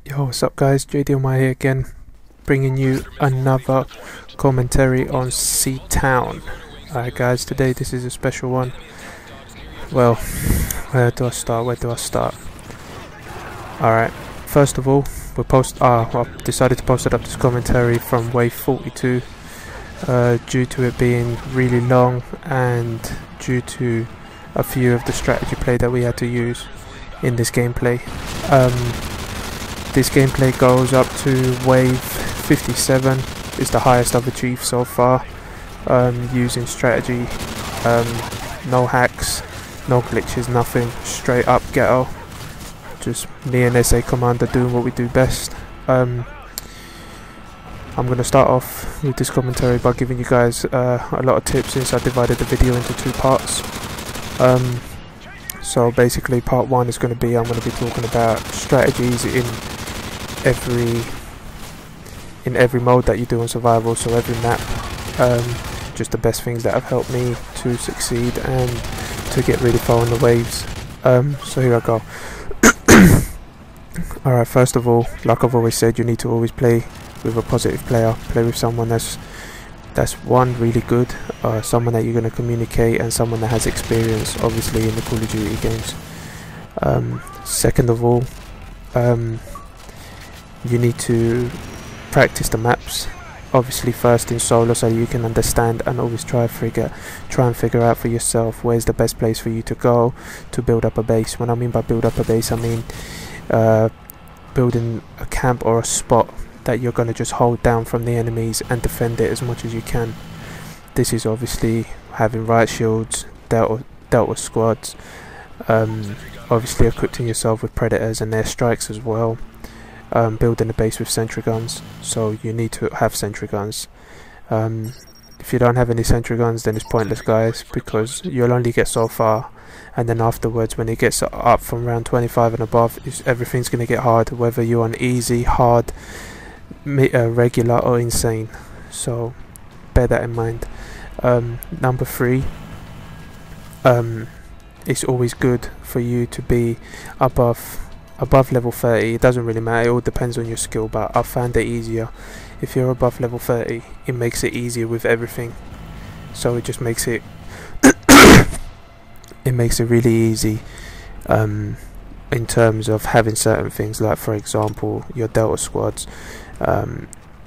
Yo, what's up guys, JDMI here again, bringing you another commentary on Seatown. Alright guys, today this is a special one. Well, where do I start? Alright, first of all, I decided to post this commentary from Wave 42 due to it being really long and due to a few of the strategy play that we had to use in this gameplay. This gameplay goes up to wave 57, is the highest I've achieved so far, using strategy, no hacks, no glitches, nothing, straight up ghetto, just me and SA Commander doing what we do best. I'm going to start off with this commentary by giving you guys a lot of tips, since I divided the video into two parts. So basically part one is going to be, I'm going to be talking about strategies in every mode that you do in survival, so every map, just the best things that have helped me to succeed and to get really far on the waves. So here I go. Alright, first of all, like I've always said, you need to always play with a positive player, play with someone that's one, really good, someone that you're going to communicate, and someone that has experience, obviously, in the Call of Duty games. Second of all, you need to practice the maps, obviously first in solo, so you can understand and always try and figure out for yourself where's the best place for you to go to build up a base. When I mean by build up a base, I mean building a camp or a spot that you're going to just hold down from the enemies and defend it as much as you can. This is obviously having riot shields, dealt with squads, obviously equipping yourself with predators and airstrikes as well, building a base with sentry guns, so you need to have sentry guns. If you don't have any sentry guns, then it's pointless guys, because you'll only get so far, and then afterwards when it gets up from round 25 and above, everything's going to get hard, whether you're on easy, hard, regular or insane, so bear that in mind. Number three, it's always good for you to be above level 30. It doesn't really matter, it all depends on your skill, but I've found it easier if you're above level 30. It makes it easier with everything, so it just makes it it makes it really easy in terms of having certain things, like for example your Delta squads,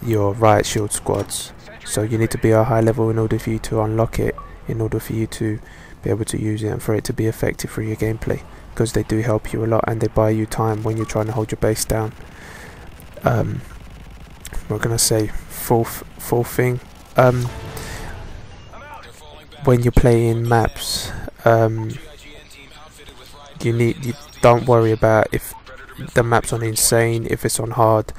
your riot shield squads. So you need to be a high level in order for you to unlock it, in order for you to be able to use it and for it to be effective for your gameplay, because they do help you a lot and they buy you time when you're trying to hold your base down. We're gonna say fourth thing, when you're playing maps, you don't worry about if the map's on insane, if it's on hard,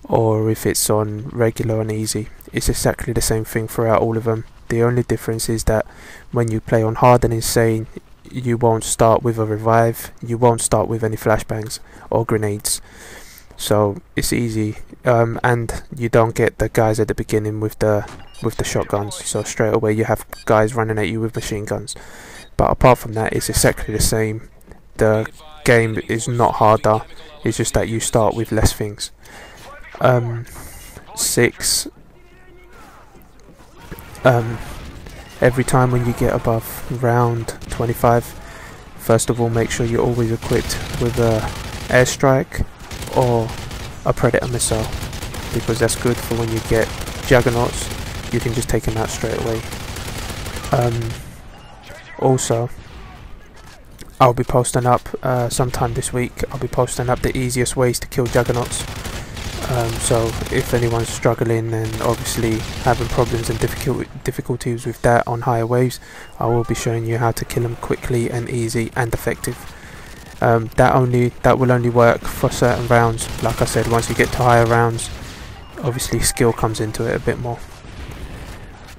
or if it's on regular and easy. It's exactly the same thing throughout all of them. The only difference is that when you play on hard and insane, you won't start with a revive, you won't start with any flashbangs or grenades, so it's easy, and you don't get the guys at the beginning with the shotguns, so straight away you have guys running at you with machine guns. But apart from that, it's exactly the same. The game is not harder, it's just that you start with less things. 6, every time when you get above round 25, first of all make sure you're always equipped with a airstrike or a predator missile, because that's good for when you get juggernauts, you can just take them out straight away. Also, I'll be posting up sometime this week, I'll be posting up the easiest ways to kill juggernauts. So if anyone's struggling and obviously having problems and difficulties with that on higher waves, I will be showing you how to kill them quickly and easy and effective. That will only work for certain rounds. Like I said, once you get to higher rounds, obviously skill comes into it a bit more.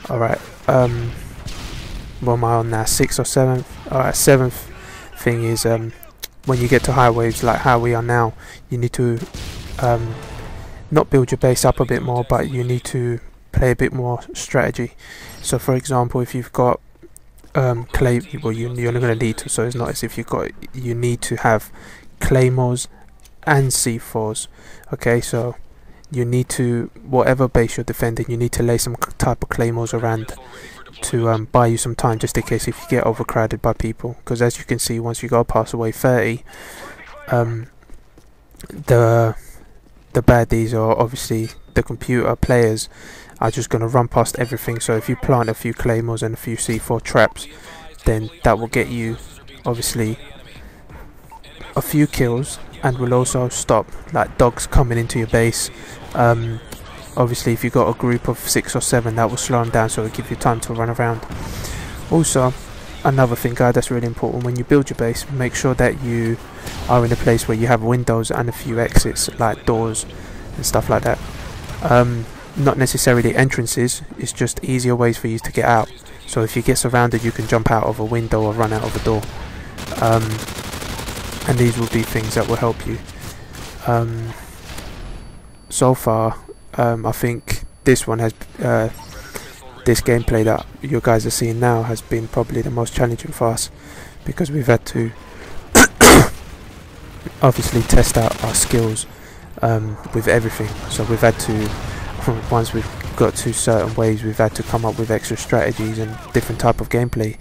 Alright, what am I on now, 6th or 7th? Alright, 7th thing is, when you get to higher waves like how we are now, you need to not build your base up a bit more, but you need to play a bit more strategy. So for example, if you've got clay, well you're not going to need to, so it's not as if you need to have claymores and C4s. Okay, so you need to, whatever base you're defending, you need to lay some type of claymores around to buy you some time, just in case if you get overcrowded by people. Because as you can see, once you go past wave 30, the baddies, or obviously the computer players, are just going to run past everything. So if you plant a few claymores and a few C4 traps, then that will get you obviously a few kills, and will also stop like dogs coming into your base. Obviously if you've got a group of 6 or 7, that will slow them down, so it'll give you time to run around. Also, another thing, guys, that's really important: when you build your base, make sure that you are in a place where you have windows and a few exits, like doors and stuff like that. Not necessarily entrances, it's just easier ways for you to get out. So if you get surrounded, you can jump out of a window or run out of a door. And these will be things that will help you. So far, I think this one has this gameplay that you guys are seeing now has been probably the most challenging for us, because we've had to obviously test out our skills with everything. So we've had to, once we've got to certain ways, we've had to come up with extra strategies and different type of gameplay,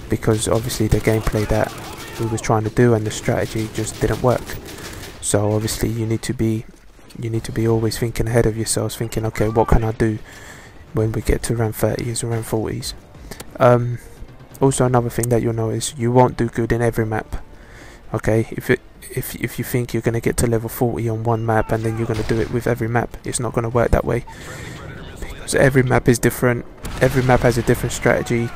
because obviously the gameplay that we was trying to do and the strategy just didn't work. So obviously you need to be always thinking ahead of yourselves, thinking, okay, what can I do when we get to around 30s or around 40s. Also, another thing that you'll notice, you won't do good in every map. Okay, if you think you're going to get to level 40 on one map and then you're going to do it with every map, it's not going to work that way, because every map is different. Every map has a different strategy.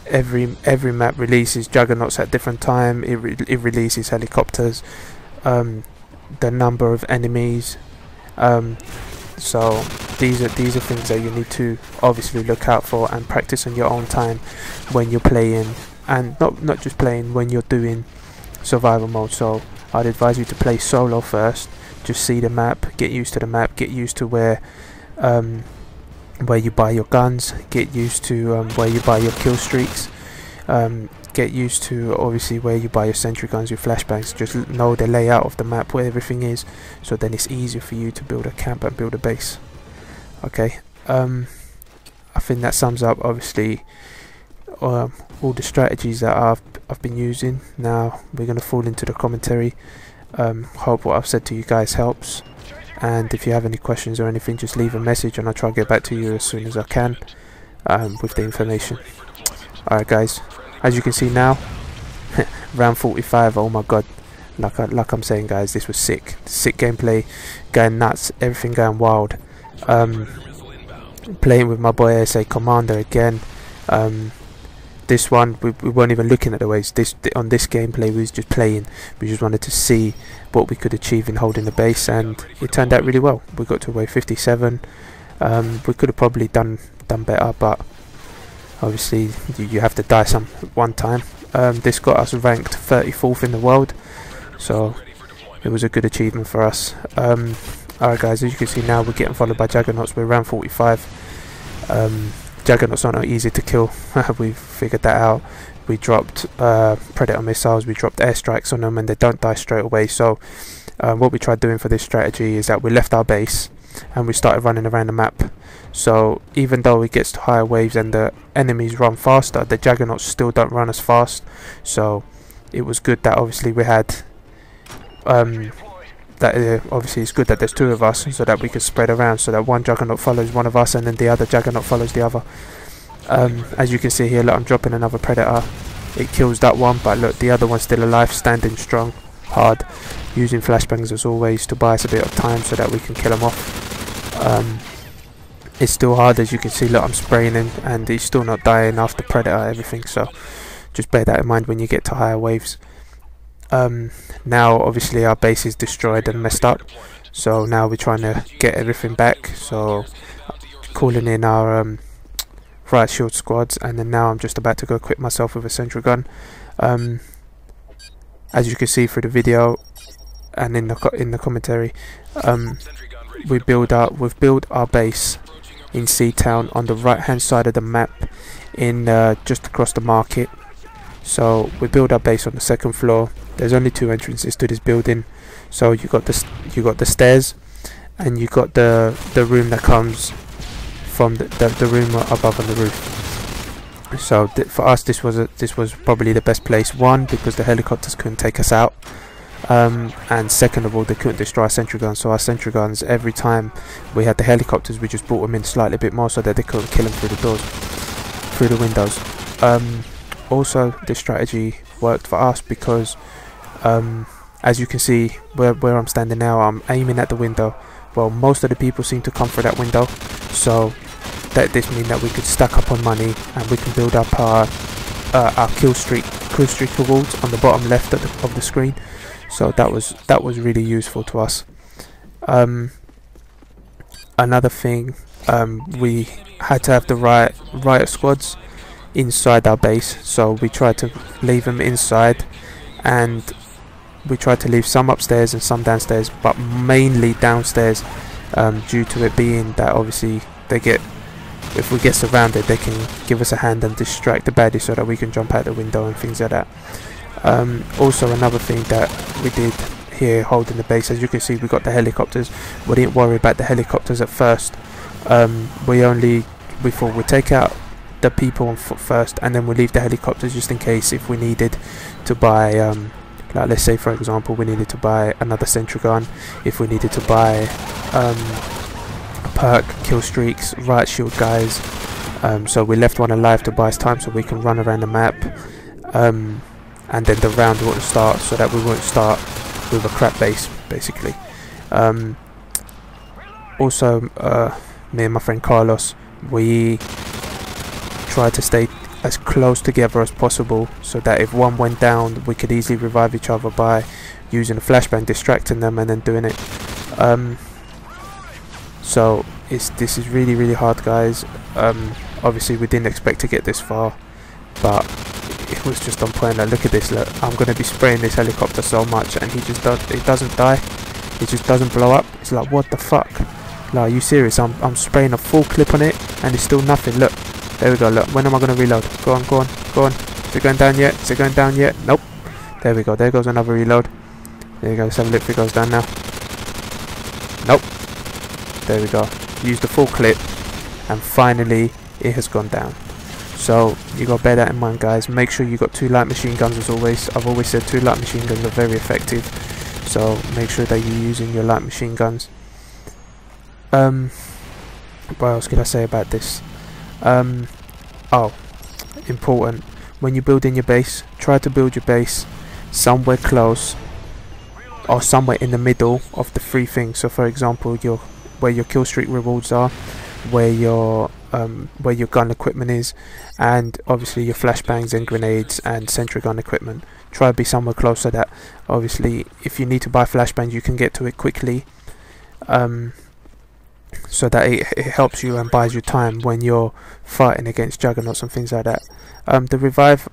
Every map releases juggernauts at different time. It releases helicopters, the number of enemies. So these are things that you need to obviously look out for and practice on your own time when you're playing, and not just playing, when you're doing survival mode. So I'd advise you to play solo first. Just see the map, get used to the map, get used to where you buy your guns, get used to where you buy your kill streaks, get used to obviously where you buy your sentry guns, your flashbangs. Just know the layout of the map, where everything is, so then it's easier for you to build a camp and build a base. Okay, I think that sums up obviously all the strategies that I've been using. Now we're going to fall into the commentary. Hope what I've said to you guys helps, and if you have any questions or anything, just leave a message and I'll try to get back to you as soon as I can with the information. Alright guys, as you can see now, round 45, oh my god, like I'm saying guys, this was sick gameplay, going nuts, everything going wild. Playing with my boy SA Commander again. This one we weren't even looking at the waves. On this gameplay we was just playing. We just wanted to see what we could achieve in holding the base, and it turned out really well. We got to wave 57. We could have probably done better, but obviously you have to die one time. This got us ranked 34th in the world, so it was a good achievement for us. Alright guys, as you can see now, we're getting followed by juggernauts. We're around 45. Juggernauts aren't easy to kill. We've figured that out. We dropped predator missiles, we dropped airstrikes on them, and they don't die straight away. So what we tried doing for this strategy is that we left our base and we started running around the map. So even though it gets to higher waves and the enemies run faster, the juggernauts still don't run as fast. So it was good that obviously we had obviously it's good that there's two of us, so that we can spread around, so that one juggernaut follows one of us and then the other juggernaut follows the other. As you can see here, look, I'm dropping another predator. It kills that one, but look, the other one's still alive, standing strong, hard, using flashbangs as always to buy us a bit of time so that we can kill him off. It's still hard, as you can see. Look, I'm spraying him and he's still not dying after predator, everything. So just bear that in mind when you get to higher waves. Now obviously our base is destroyed and messed up, so now we're trying to get everything back. So calling in our right shield squads, and then now I'm just about to go equip myself with a sentry gun. As you can see through the video and in the commentary, we've built our base in Seatown on the right hand side of the map, in just across the market. So we build our base on the second floor. There's only 2 entrances to this building. So you got the stairs, and you got the room that comes from the room above on the roof. So for us, this was probably the best place. One, because the helicopters couldn't take us out, and second of all, they couldn't destroy our sentry guns. So our sentry guns, every time we had the helicopters, we just brought them in slightly bit more so that they couldn't kill them through the doors, through the windows. Also, this strategy worked for us because, as you can see where I'm standing now, I'm aiming at the window. Well, most of the people seem to come through that window, so this means that we could stack up on money and we can build up our kill streak rewards on the bottom left of the screen. So that was really useful to us. Another thing, we had to have the riot squads inside our base, so we tried to leave them inside, and we tried to leave some upstairs and some downstairs, but mainly downstairs, due to it being that obviously if we get surrounded, they can give us a hand and distract the baddies so that we can jump out the window and things like that. Also, another thing that we did here holding the base, as you can see, we got the helicopters. We didn't worry about the helicopters at first. We thought we'd take out the people on foot first, and then we'll leave the helicopters just in case if we needed to buy, like let's say for example we needed to buy another sentry gun, if we needed to buy perk, kill streaks, riot shield guys. So we left one alive to buy us time so we can run around the map, and then the round wouldn't start, so that we won't start with a crap base basically. Also, me and my friend Carlos, we tried to stay as close together as possible so that if one went down, we could easily revive each other by using a flashbang, distracting them and then doing it. So this is really hard, guys. Obviously we didn't expect to get this far, but it was just on point. Like, look at this, look, I'm going to be spraying this helicopter so much and it doesn't die, it just doesn't blow up. It's like, what the fuck, like, are you serious? I'm spraying a full clip on it and it's still nothing. Look, there we go, look, when am I going to reload? Go on. Is it going down yet? Is it going down yet? Nope. There we go, there goes another reload. There you go, let's have a look if it goes down now. Nope. There we go, use the full clip and finally it has gone down. So you got to bear that in mind, guys. Make sure you got 2 light machine guns as always. I've always said 2 light machine guns are very effective, so make sure that you're using your light machine guns. What else could I say about this? Oh, important, when you build in your base, try to build your base somewhere close or somewhere in the middle of the 3 things. So for example, where your kill streak rewards are, where your gun equipment is, and obviously your flashbangs and grenades and sentry gun equipment. Try to be somewhere close so that obviously if you need to buy flashbangs you can get to it quickly, so that it helps you and buys you time when you're fighting against juggernauts and things like that. The revive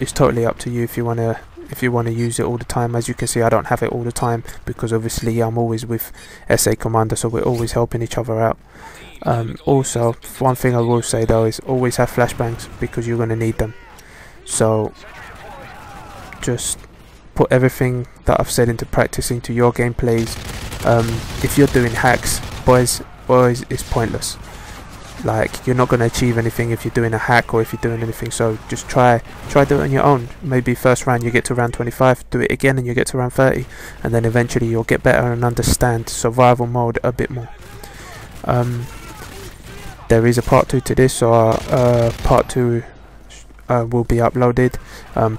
is totally up to you if you want to use it all the time. As you can see, I don't have it all the time because obviously I'm always with SA Commander, so we're always helping each other out. Also, one thing I will say though is always have flashbangs because you're going to need them. So just put everything that I've said into practice into your gameplays. If you're doing hacks, boys, it's pointless. Like, you're not going to achieve anything if you're doing a hack or if you're doing anything. So just try do it on your own. Maybe first round you get to round 25, do it again and you get to round 30, and then eventually you'll get better and understand survival mode a bit more. There is a part 2 to this, so part 2 will be uploaded.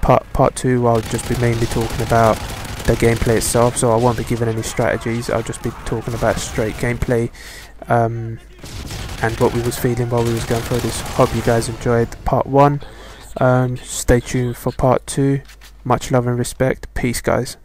Part 2 I'll just be mainly talking about the gameplay itself, so I won't be giving any strategies. I'll just be talking about straight gameplay, and what we was feeling while we was going through this. Hope you guys enjoyed part 1. Stay tuned for part 2. Much love and respect. Peace, guys.